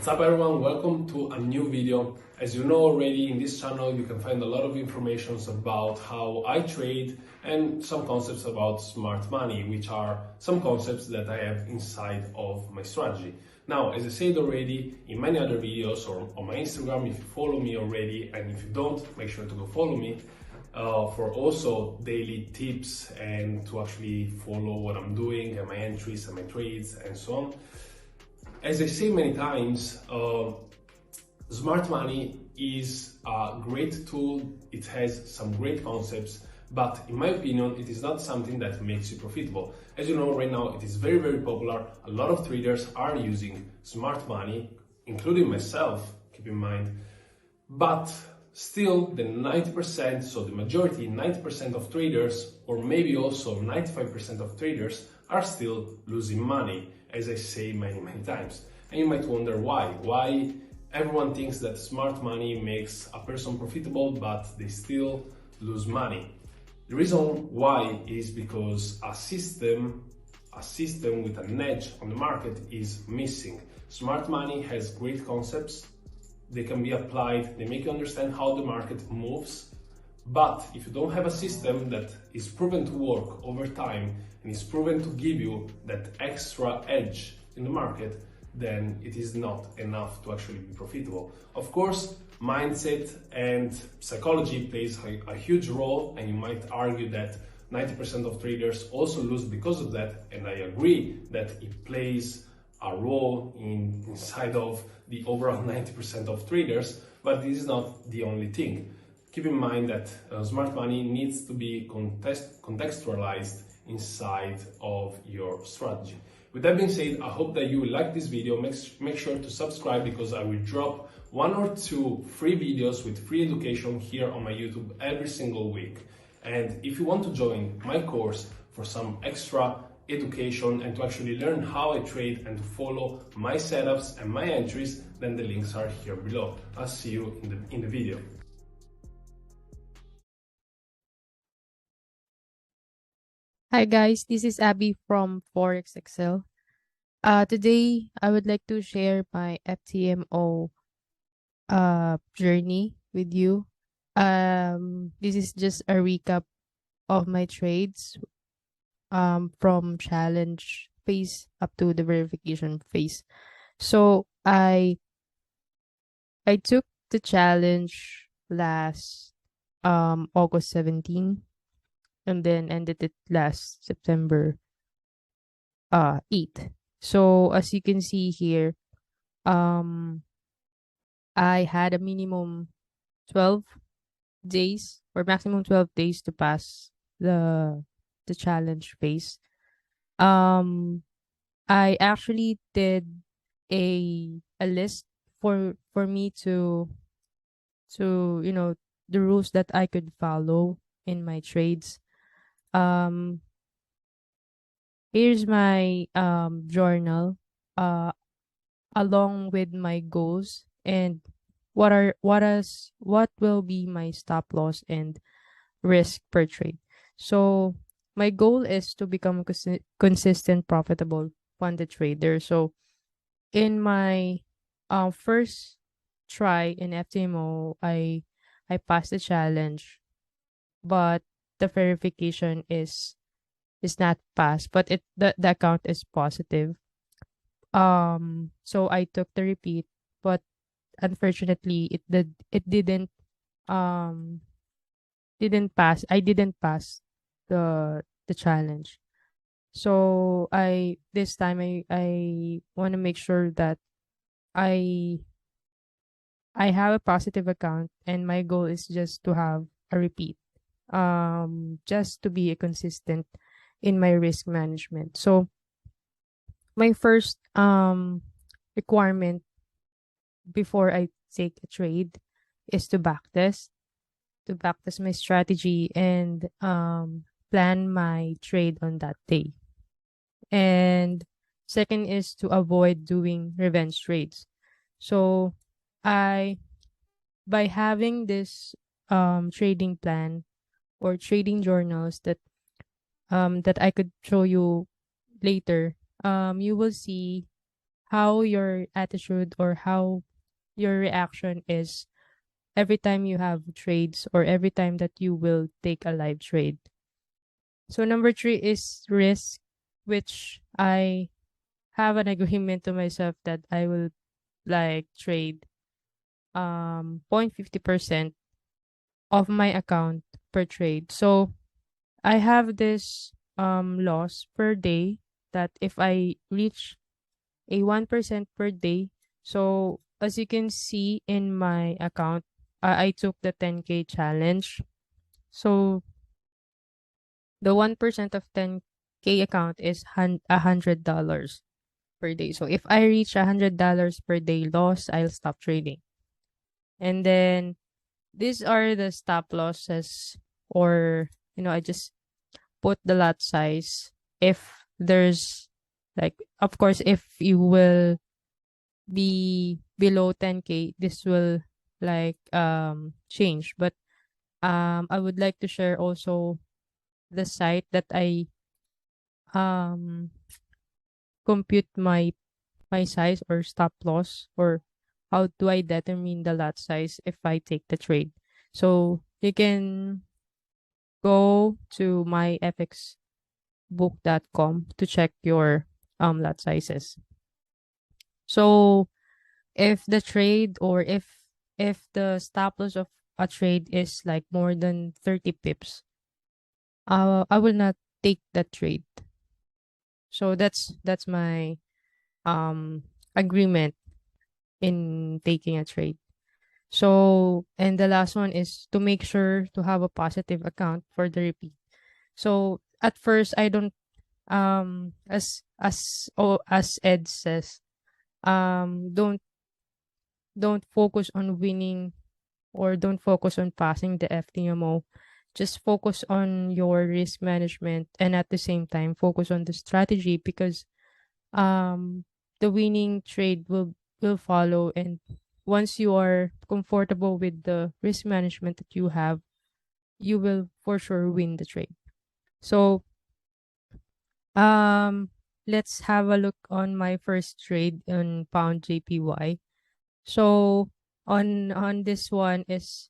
What's up everyone, welcome to a new video. As you know already, in this channel you can find a lot of information about how I trade and some concepts about smart money, which are some concepts that I have inside of my strategy. Now, as I said already in many other videos or on my Instagram, if you follow me already, and if you don't, make sure to go follow me for also daily tips and to actually follow what I'm doing and my entries and my trades and so on. As I say many times, smart money is a great tool. It has some great concepts, but in my opinion, it is not something that makes you profitable. As you know, right now, it is very, very popular. A lot of traders are using smart money, including myself, keep in mind, but still the 90%, so the majority, 90% of traders, or maybe also 95% of traders are still losing money, as I say many, many times. And you might wonder why. Why everyone thinks that smart money makes a person profitable, but they still lose money. The reason why is because a system with an edge on the market is missing. Smart money has great concepts. They can be applied, they make you understand how the market moves. But if you don't have a system that is proven to work over time and is proven to give you that extra edge in the market, then it is not enough to actually be profitable. Of course, mindset and psychology plays a huge role, and you might argue that 90% of traders also lose because of that, and I agree that it plays a role inside of the overall 90% of traders, but this is not the only thing. Keep in mind that smart money needs to be contextualized inside of your strategy. With that being said, I hope that you will like this video. Make sure to subscribe, because I will drop 1 or 2 free videos with free education here on my YouTube every single week. And if you want to join my course for some extra education and to actually learn how I trade and to follow my setups and my entries, then the links are here below. I'll see you in the video. Hi guys, this is Abby from Forex XL. Today I would like to share my FTMO journey with you. This is just a recap of my trades from challenge phase up to the verification phase. So I took the challenge last August 17, and then ended it last September 8th. So as you can see here, I had a minimum 12 days or maximum 12 days to pass the challenge phase. I actually did a list for me to the rules that I could follow in my trades. Here's my journal along with my goals and what will be my stop loss and risk per trade. So my goal is to become a consistent, profitable, funded trader. So in my first try in FTMO, I passed the challenge, but the verification is not passed, but the account is positive. So I took the repeat, but unfortunately it um didn't pass. I didn't pass the challenge. So this time I want to make sure that I I have a positive account, and my goal is just to have a repeat. Just to be a consistent in my risk management. So my first requirement before I take a trade is to backtest my strategy and plan my trade on that day. And second is to avoid doing revenge trades. So I by having this trading plan or trading journals that I could show you later, you will see how your attitude or how your reaction is every time you have trades or every time that you will take a live trade. So number 3 is risk, which I have an agreement to myself that I will like trade 0.50% of my account per trade. So I have this loss per day that if I reach a 1% per day. So as you can see in my account, I took the 10K challenge. So the 1% of 10K account is $100 per day. So if I reach $100 per day loss, I'll stop trading. And then these are the stop losses, or I just put the lot size if there's like, of course, if you will be below 10K, this will like change. But I would like to share also the site that I um compute my size or stop loss, or how do I determine the lot size if I take the trade. So you can go to myfxbook.com to check your lot sizes. So if the trade, or if the stop loss of a trade is like more than 30 pips, I will not take that trade. So that's my um agreement in taking a trade. So, and the last one is to make sure to have a positive account for the repeat. So at first I don't, as Ed says, don't focus on winning, or don't focus on passing the FTMO. Just focus on your risk management, and at the same time focus on the strategy, because um the winning trade will follow. And once you are comfortable with the risk management that you have, you will for sure win the trade. So um let's have a look on my first trade on pound JPY. So on this one is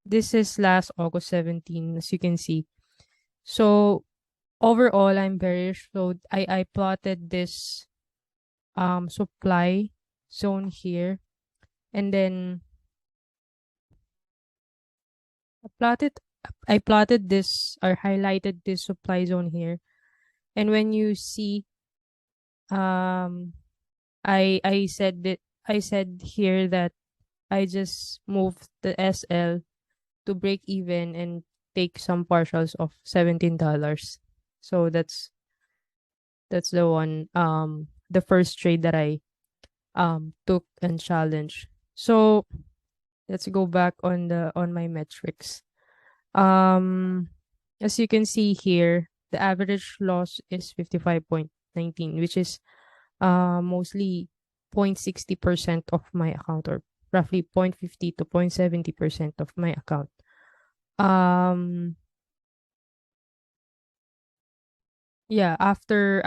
this is last August 17, as you can see. So overall I'm bearish. So I plotted this supply zone here, and then I plotted I plotted this, or highlighted this supply zone here. And when you see, um I said here that I just moved the SL to break even and take some partials of $17. So that's the one, the first trade that I took and challenged. So let's go back on my metrics. Um, as you can see here, the average loss is 55.19, which is mostly 0.60% of my account, or roughly 0.50 to 0.70% of my account. Yeah, after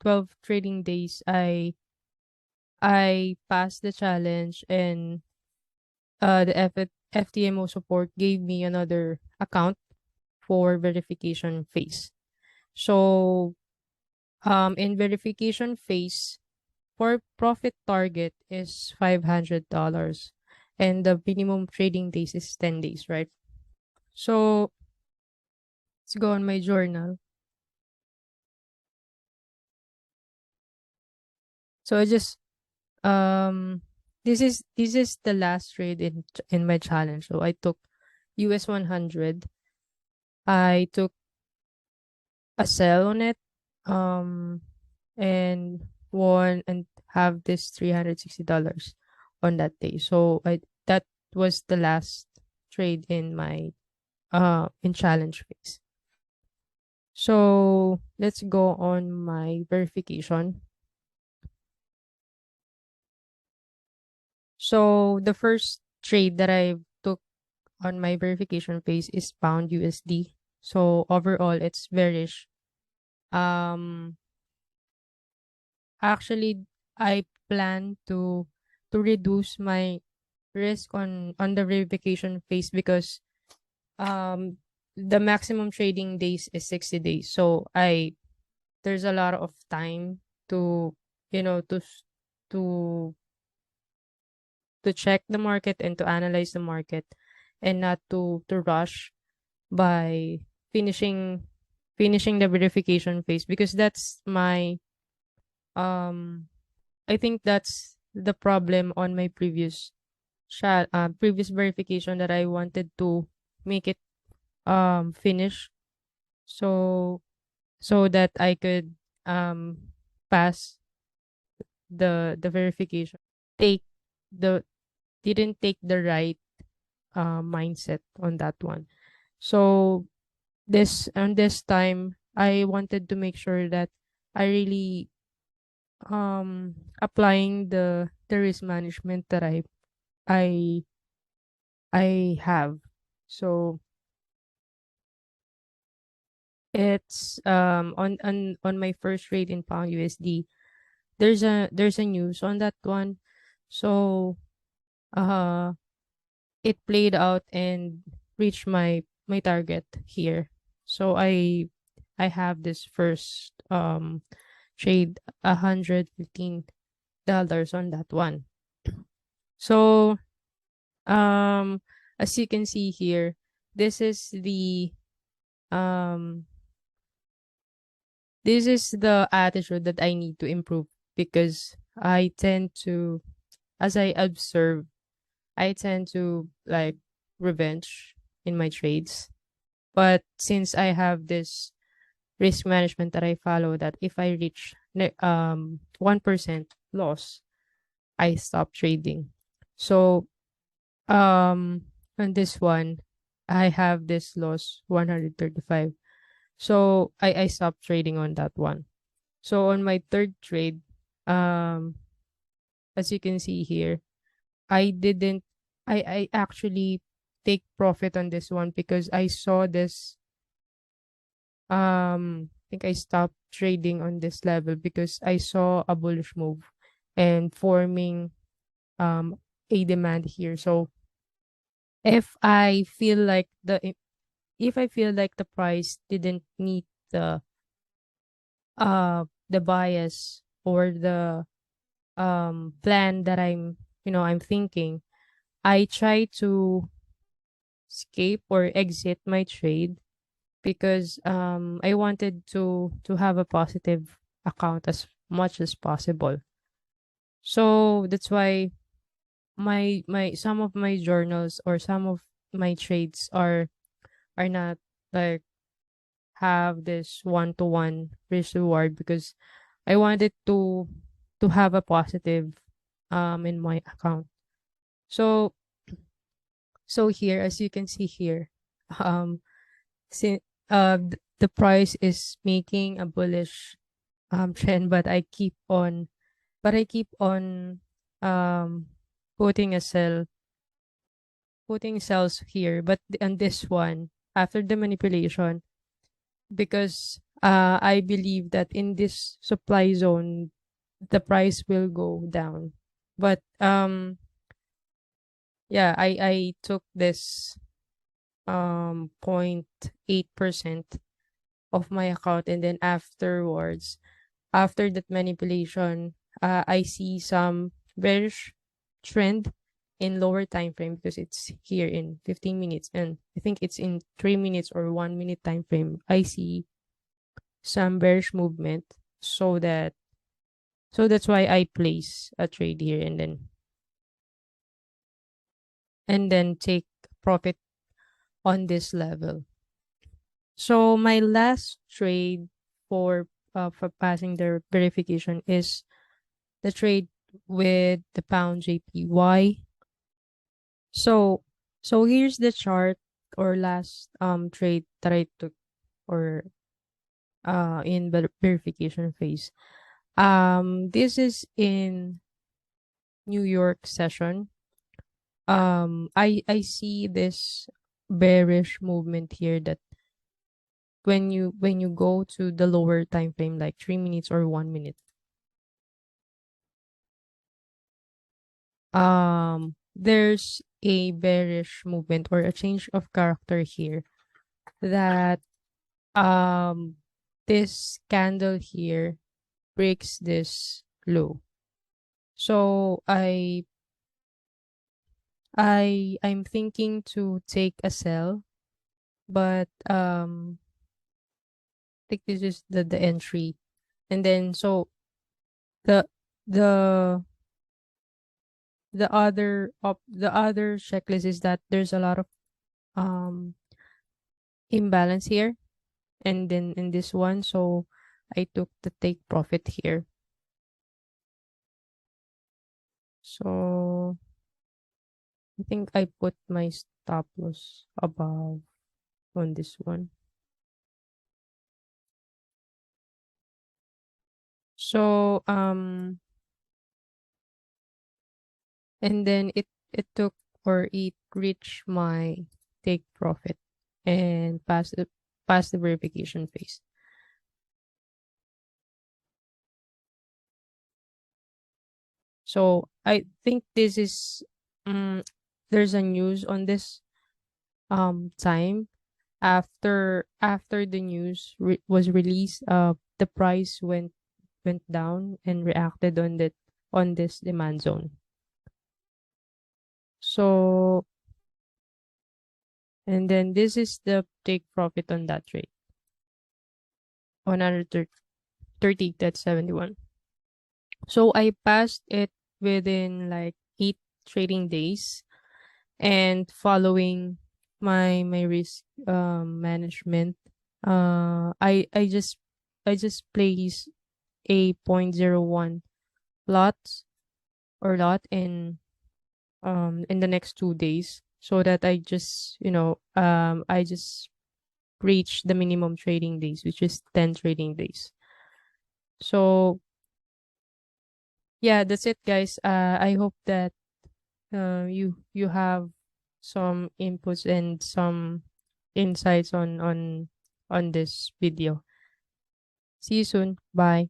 12 trading days, I passed the challenge, and the FTMO support gave me another account for verification phase. So in verification phase, for profit target is $500, and the minimum trading days is 10 days, right? So let's go on my journal. So I just this is the last trade in my challenge. So I took US 100. I took a sell on it, um and won and have this $360 on that day. So I that was the last trade in my in challenge phase. So let's go on my verification. So the first trade that I took on my verification phase is pound USD. So overall it's bearish. Um actually I plan to reduce my risk on the verification phase because um the maximum trading days is 60 days. So I there's a lot of time to you know to to check the market and to analyze the market and not to rush by finishing finishing the verification phase because that's my um I think that's the problem on my previous verification that I wanted to make it finish so so that I could pass the verification. Take the Didn't take the right mindset on that one. So this time I wanted to make sure that I really applying the risk management that I I have. So it's on my first trade in pound USD. There's a news on that one. So uh it played out and reached my target here. So I have this first trade $115 on that one. So as you can see here, this is the um this is the attitude that I need to improve because I tend to as I observe, I tend to like revenge in my trades. But since I have this risk management that I follow that if I reach 1% loss, I stop trading. So on this one, I have this loss 135. So I stopped trading on that one. So on my third trade, um as you can see here, I didn't I actually take profit on this one because I saw this I think I stopped trading on this level because I saw a bullish move and forming um a demand here. So if I feel like if I feel like the price didn't meet the bias or the plan that I'm thinking, I try to escape or exit my trade because I wanted to have a positive account as much as possible. So that's why my some of my journals or some of my trades are not like have this one-to-one risk reward because I wanted to have a positive in my account. So here as you can see here um since the price is making a bullish trend but I keep on um putting a sell putting cells here but on this one after the manipulation because I believe that in this supply zone the price will go down but yeah I took this 0.8% of my account and then afterwards after that manipulation I see some bearish trend in lower time frame because it's here in 15 minutes and I think it's in 3 minutes or 1 minute time frame I see some bearish movement so that's why I place a trade here and then take profit on this level. So my last trade for passing the verification is the trade with the pound JPY. So here's the chart or last trade that I took or in the verification phase. This is in New York session. I see this bearish movement here that when you go to the lower time frame like 3 minutes or 1 minute there's a bearish movement or a change of character here that um this candle here breaks this low. So I'm thinking to take a sell, but I think this is the entry. And then so the the the other checklist is that there's a lot of um imbalance here and then in this one, so I took the take profit here. So I think I put my stop loss above on this one. So and then it took or it reached my take profit and passed the verification phase. So I think this is there's a news on this time after the news was released. The price went down and reacted on this demand zone. So and then this is the take profit on that trade. 130, that's 71. So I passed it within like 8 trading days, and following my risk management, I just place a 0.01 lots or lot in the next 2 days, so that I just I just reach the minimum trading days, which is 10 trading days. So yeah, that's it, guys. I hope that you have some inputs and some insights on this video. See you soon. Bye.